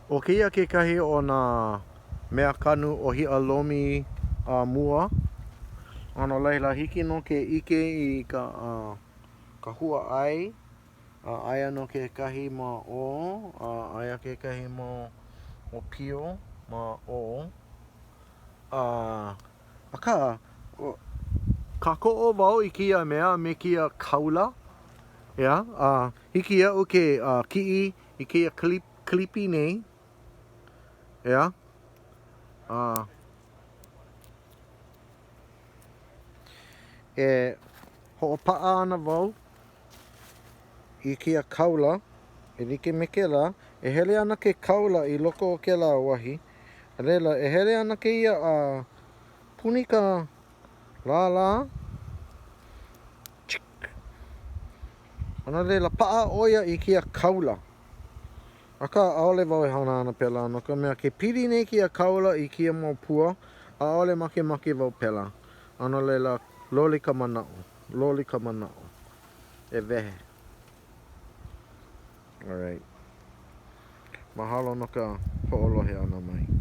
O kia kekahi o nā mea kanu o Hi'alomi mua. Ano laila hiki no ke ike I ka hua'ai. Aia no kekahi ma o. Aia kekahi mo pio ma o. Aka ka ko'o wau I kia mea me kia kaula. Yeah, hiki ia'u ke ki'i I kia kalipi nei. Yeah. E ho'opa'a ana wau I kia kaula. E like me ke la. E hele ana ke kaula I loko o ke la wahi. A leila e hele ana ke ia puni ka la. Ana leila pa'a oia I kia kaula. Aka aole wau e hana ana pela. No ka mea ke pili nei kia kaula I kia mo pua. Aole make wau pela. Ana leila loli ka mana'o. Loli ka mana'o. E wehe. Alright. Mahalo no ka ho'olohe ana mai.